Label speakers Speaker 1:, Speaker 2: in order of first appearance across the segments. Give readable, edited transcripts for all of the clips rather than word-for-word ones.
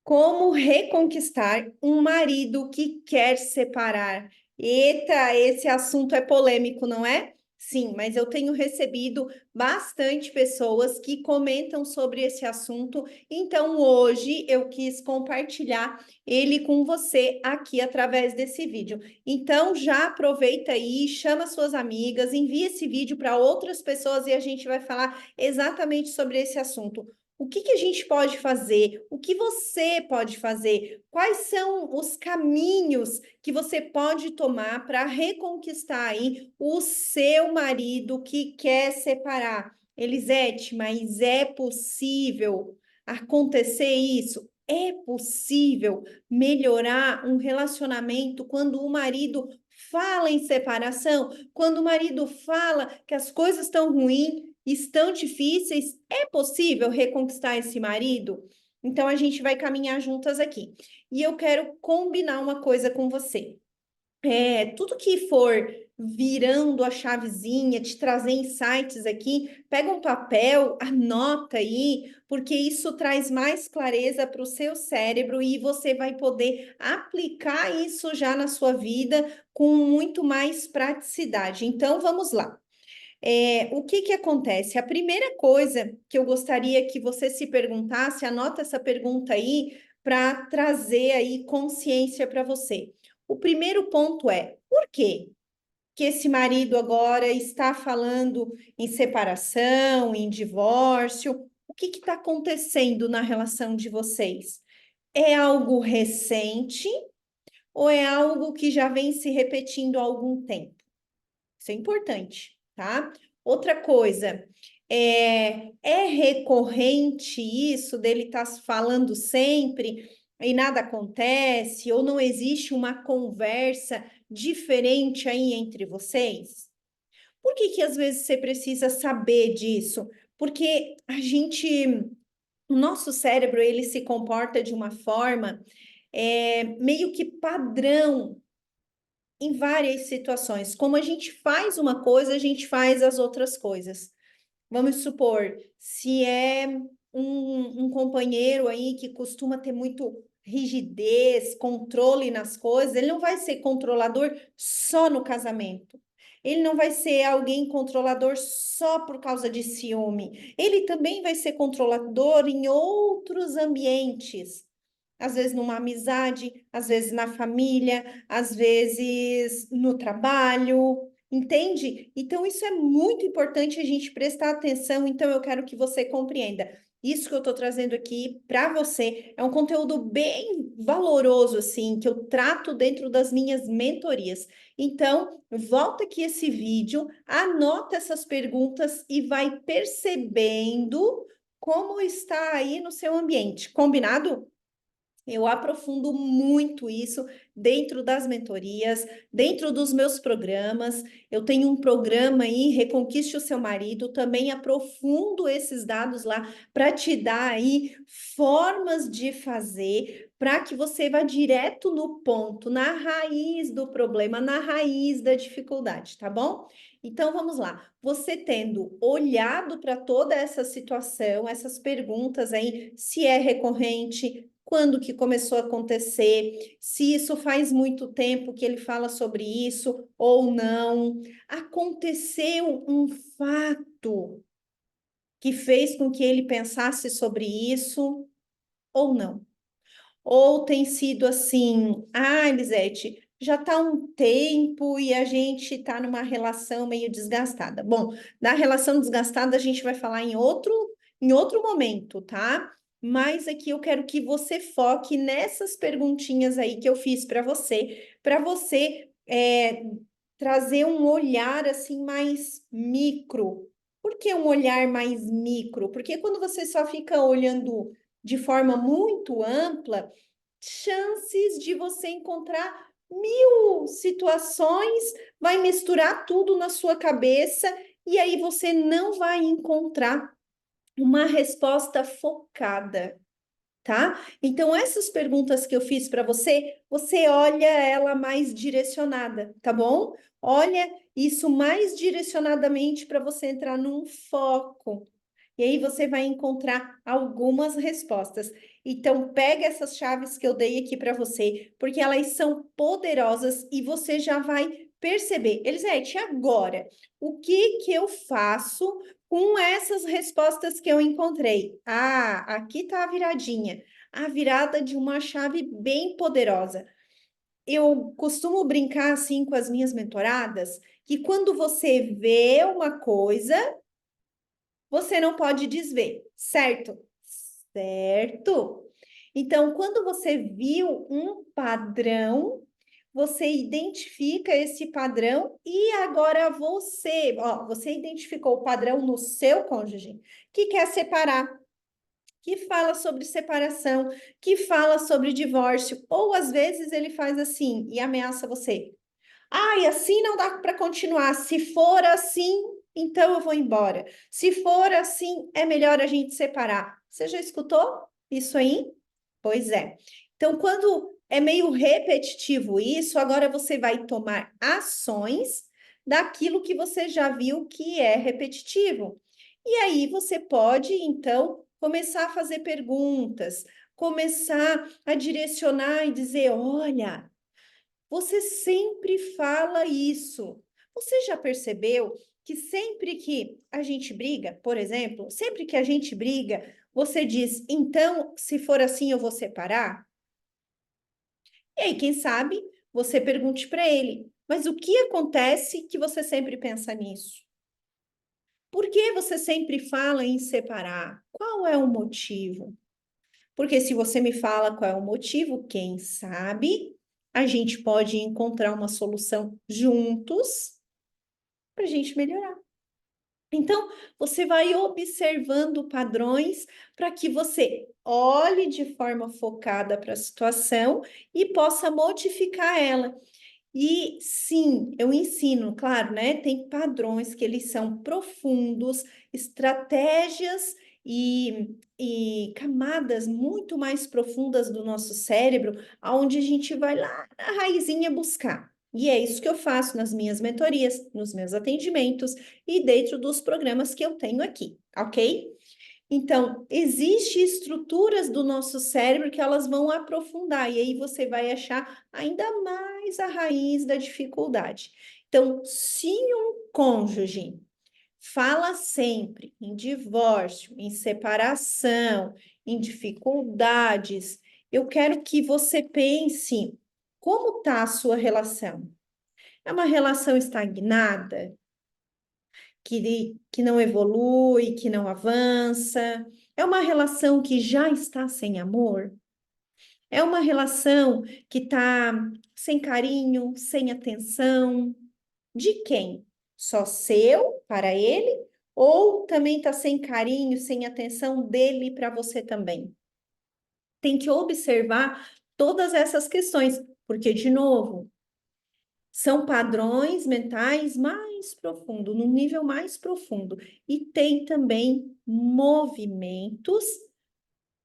Speaker 1: Como reconquistar um marido que quer separar? Eita, esse assunto é polêmico, não é? Sim, mas eu tenho recebido bastante pessoas que comentam sobre esse assunto, então hoje eu quis compartilhar ele com você aqui através desse vídeo. Então já aproveita aí, chama suas amigas, envia esse vídeo para outras pessoas e a gente vai falar exatamente sobre esse assunto. O que que a gente pode fazer? O que você pode fazer? Quais são os caminhos que você pode tomar para reconquistar aí o seu marido que quer separar? Elisete, mas é possível acontecer isso? É possível melhorar um relacionamento quando o marido fala em separação? Quando o marido fala que as coisas estão ruins, estão difíceis? É possível reconquistar esse marido? Então a gente vai caminhar juntas aqui. E eu quero combinar uma coisa com você. Tudo que for virando a chavezinha, te trazer insights aqui, pega um papel, anota aí, porque isso traz mais clareza para o seu cérebro e você vai poder aplicar isso já na sua vida com muito mais praticidade. Então vamos lá. O que que acontece? A primeira coisa que eu gostaria que você se perguntasse, anota essa pergunta aí para trazer aí consciência para você. O primeiro ponto é: por quê que esse marido agora está falando em separação, em divórcio? O que está acontecendo na relação de vocês? É algo recente ou é algo que já vem se repetindo há algum tempo? Isso é importante, tá? Outra coisa, é recorrente isso dele estar falando sempre e nada acontece, ou não existe uma conversa diferente aí entre vocês? Por que que às vezes você precisa saber disso? Porque o nosso cérebro, ele se comporta de uma forma meio que padrão em várias situações. Como a gente faz uma coisa, a gente faz as outras coisas. Vamos supor, se é um companheiro aí que costuma ter muito rigidez, controle nas coisas, ele não vai ser controlador só no casamento. Ele não vai ser alguém controlador só por causa de ciúme. Ele também vai ser controlador em outros ambientes, às vezes numa amizade, às vezes na família, às vezes no trabalho, entende? Então, isso é muito importante a gente prestar atenção. Então, eu quero que você compreenda. Isso que eu estou trazendo aqui para você é um conteúdo bem valoroso, assim, que eu trato dentro das minhas mentorias. Então, volta aqui esse vídeo, anota essas perguntas e vai percebendo como está aí no seu ambiente. Combinado? Eu aprofundo muito isso dentro das mentorias, dentro dos meus programas. Eu tenho um programa aí, Reconquiste o Seu Marido, também aprofundo esses dados lá para te dar aí formas de fazer para que você vá direto no ponto, na raiz do problema, na raiz da dificuldade, tá bom? Então vamos lá. Você tendo olhado para toda essa situação, essas perguntas aí, se é recorrente, quando que começou a acontecer, se isso faz muito tempo que ele fala sobre isso ou não. Aconteceu um fato que fez com que ele pensasse sobre isso ou não. Ou tem sido assim, Elisete, já está um tempo e a gente está numa relação meio desgastada. Bom, da relação desgastada a gente vai falar em outro momento, tá? Mas aqui eu quero que você foque nessas perguntinhas aí que eu fiz para você trazer um olhar assim mais micro. Por que um olhar mais micro? Porque quando você só fica olhando de forma muito ampla, chances de você encontrar mil situações, vai misturar tudo na sua cabeça e aí você não vai encontrar uma resposta focada, tá? Então, essas perguntas que eu fiz para você, você olha ela mais direcionada, tá bom? Olha isso mais direcionadamente para você entrar num foco. E aí você vai encontrar algumas respostas. Então, pega essas chaves que eu dei aqui para você, porque elas são poderosas e você já vai perceber. Elisete, agora, o que que eu faço com essas respostas que eu encontrei? Ah, aqui está a viradinha. A virada de uma chave bem poderosa. Eu costumo brincar assim com as minhas mentoradas, que quando você vê uma coisa, você não pode desver, certo? Certo? Então, quando você viu um padrão, você identifica esse padrão e agora você identificou o padrão no seu cônjuge que quer separar, que fala sobre separação, que fala sobre divórcio, ou às vezes ele faz assim e ameaça você. Ai, assim não dá para continuar. Se for assim, então eu vou embora. Se for assim, é melhor a gente separar. Você já escutou isso aí? Pois é. Então, quando é meio repetitivo isso, agora você vai tomar ações daquilo que você já viu que é repetitivo. E aí você pode, então, começar a fazer perguntas, começar a direcionar e dizer: olha. Você sempre fala isso. Você já percebeu que sempre que a gente briga, por exemplo, sempre que a gente briga, você diz, então, se for assim, eu vou separar? E aí, quem sabe, você pergunte para ele, mas o que acontece que você sempre pensa nisso? Por que você sempre fala em separar? Qual é o motivo? Porque se você me fala qual é o motivo, quem sabe a gente pode encontrar uma solução juntos para a gente melhorar. Então, você vai observando padrões para que você olhe de forma focada para a situação e possa modificar ela. E sim, eu ensino, claro, né? Tem padrões que eles são profundos, estratégias e camadas muito mais profundas do nosso cérebro, aonde a gente vai lá na raizinha buscar. E é isso que eu faço nas minhas mentorias, nos meus atendimentos e dentro dos programas que eu tenho aqui, ok? Então, existem estruturas do nosso cérebro que elas vão aprofundar, e aí você vai achar ainda mais a raiz da dificuldade. Então, se um cônjuge fala sempre em divórcio, em separação, em dificuldades, eu quero que você pense como está a sua relação. É uma relação estagnada? Que não evolui, que não avança. É uma relação que já está sem amor. É uma relação que está sem carinho, sem atenção. De quem? Só seu para ele? Ou também está sem carinho, sem atenção dele para você também? Tem que observar todas essas questões, porque, de novo, são padrões mentais mais profundos, num nível mais profundo. E tem também movimentos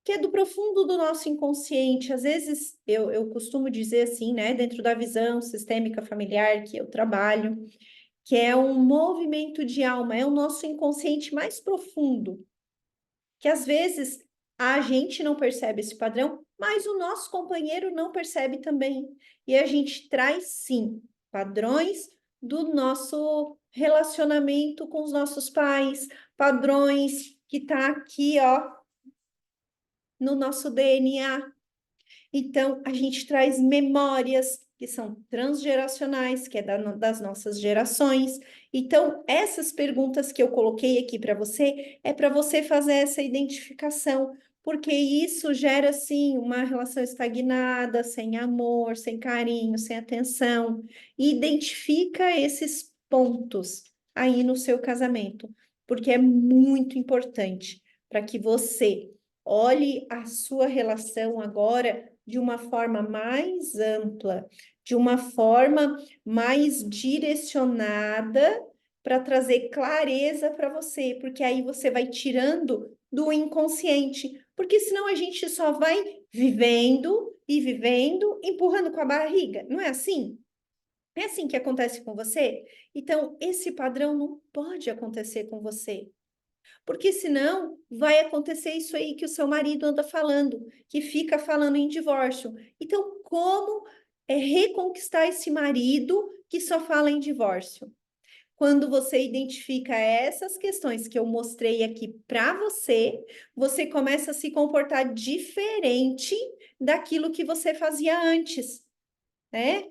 Speaker 1: que é do profundo do nosso inconsciente. Às vezes, eu costumo dizer assim, né, dentro da visão sistêmica familiar que eu trabalho, que é um movimento de alma, é o nosso inconsciente mais profundo, que às vezes a gente não percebe esse padrão, mas o nosso companheiro não percebe também. E a gente traz, sim, padrões do nosso relacionamento com os nossos pais, padrões que tá aqui, ó, no nosso DNA. Então, a gente traz memórias que são transgeracionais, que é das nossas gerações. Então, essas perguntas que eu coloquei aqui para você, é para você fazer essa identificação, porque isso gera, assim, uma relação estagnada, sem amor, sem carinho, sem atenção. E identifica esses pontos aí no seu casamento, porque é muito importante para que você olhe a sua relação agora de uma forma mais ampla, de uma forma mais direcionada para trazer clareza para você, porque aí você vai tirando do inconsciente, porque senão a gente só vai vivendo e vivendo, empurrando com a barriga, não é assim? É assim que acontece com você? Então, esse padrão não pode acontecer com você. Porque senão vai acontecer isso aí que o seu marido anda falando, que fica falando em divórcio. Então, como reconquistar esse marido que só fala em divórcio? Quando você identifica essas questões que eu mostrei aqui para você, você começa a se comportar diferente daquilo que você fazia antes, né?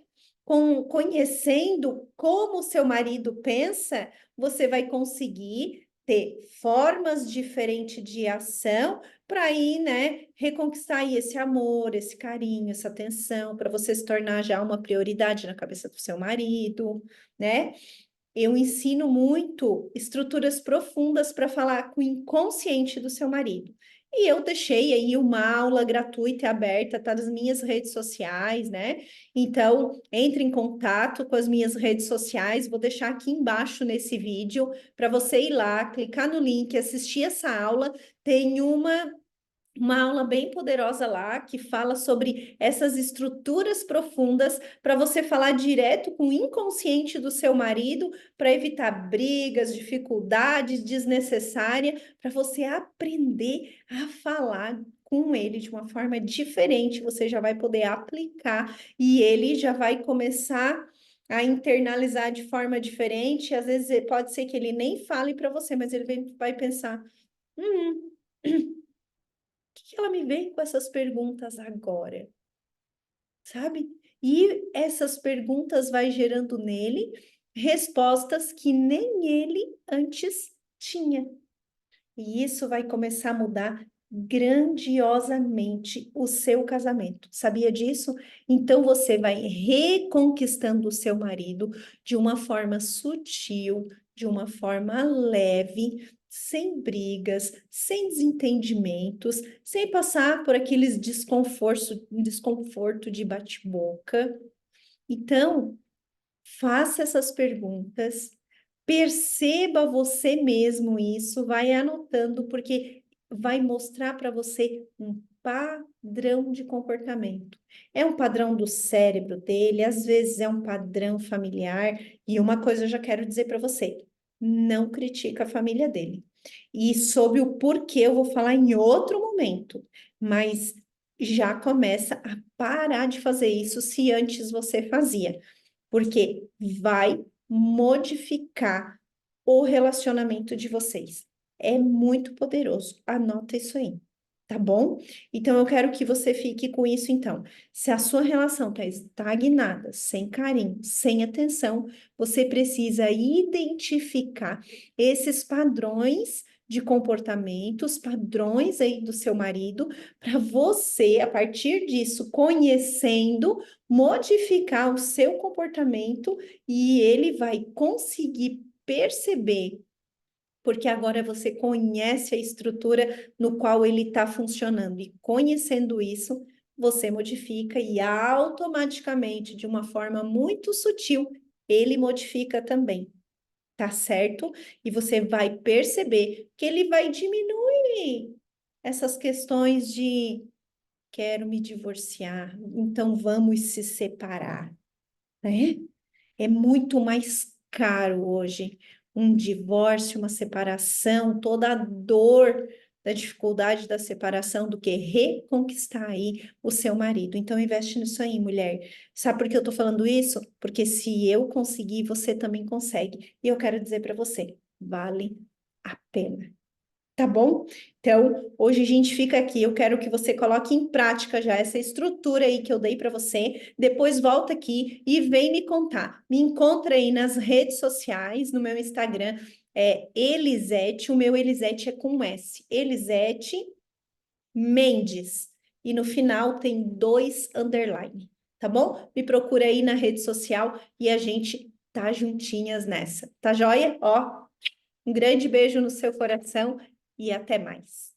Speaker 1: Conhecendo como o seu marido pensa, você vai conseguir ter formas diferentes de ação para ir, né, reconquistar aí esse amor, esse carinho, essa atenção, para você se tornar já uma prioridade na cabeça do seu marido, né? Eu ensino muito estruturas profundas para falar com o inconsciente do seu marido. E eu deixei aí uma aula gratuita e aberta, tá nas minhas redes sociais, né? Então, entre em contato com as minhas redes sociais, vou deixar aqui embaixo nesse vídeo para você ir lá, clicar no link, assistir essa aula. Tem uma aula bem poderosa lá que fala sobre essas estruturas profundas para você falar direto com o inconsciente do seu marido para evitar brigas, dificuldades desnecessárias, para você aprender a falar com ele de uma forma diferente, você já vai poder aplicar e ele já vai começar a internalizar de forma diferente. Às vezes pode ser que ele nem fale para você, mas ele vai pensar: hum, que ela me vem com essas perguntas agora, sabe? E essas perguntas vai gerando nele respostas que nem ele antes tinha. E isso vai começar a mudar grandiosamente o seu casamento. Sabia disso? Então você vai reconquistando o seu marido de uma forma sutil, de uma forma leve, sem brigas, sem desentendimentos, sem passar por aqueles desconforto de bate-boca. Então, faça essas perguntas, perceba você mesmo isso, vai anotando, porque vai mostrar para você um padrão de comportamento. É um padrão do cérebro dele, às vezes é um padrão familiar, e uma coisa eu já quero dizer para você: não critica a família dele. E sobre o porquê eu vou falar em outro momento, mas já começa a parar de fazer isso se antes você fazia, porque vai modificar o relacionamento de vocês. É muito poderoso. Anota isso aí, tá bom? Então eu quero que você fique com isso então. Se a sua relação está estagnada, sem carinho, sem atenção, você precisa identificar esses padrões de comportamentos, padrões aí do seu marido, para você, a partir disso, conhecendo, modificar o seu comportamento e ele vai conseguir perceber, porque agora você conhece a estrutura no qual ele está funcionando, e conhecendo isso, você modifica e automaticamente, de uma forma muito sutil, ele modifica também, tá certo? E você vai perceber que ele vai diminuir essas questões de quero me divorciar, então vamos se separar, né? É muito mais caro hoje um divórcio, uma separação, toda a dor da dificuldade da separação do que reconquistar aí o seu marido. Então investe nisso aí, mulher. Sabe por que eu tô falando isso? Porque se eu conseguir, você também consegue. E eu quero dizer para você, vale a pena. Tá bom? Então, hoje a gente fica aqui. Eu quero que você coloque em prática já essa estrutura aí que eu dei para você. Depois volta aqui e vem me contar. Me encontra aí nas redes sociais, no meu Instagram, é Elisete. O meu Elisete é com S. Elisete Mendes. E no final tem 2 underline. Tá bom? Me procura aí na rede social e a gente tá juntinhas nessa. Tá joia? Ó, um grande beijo no seu coração e até mais.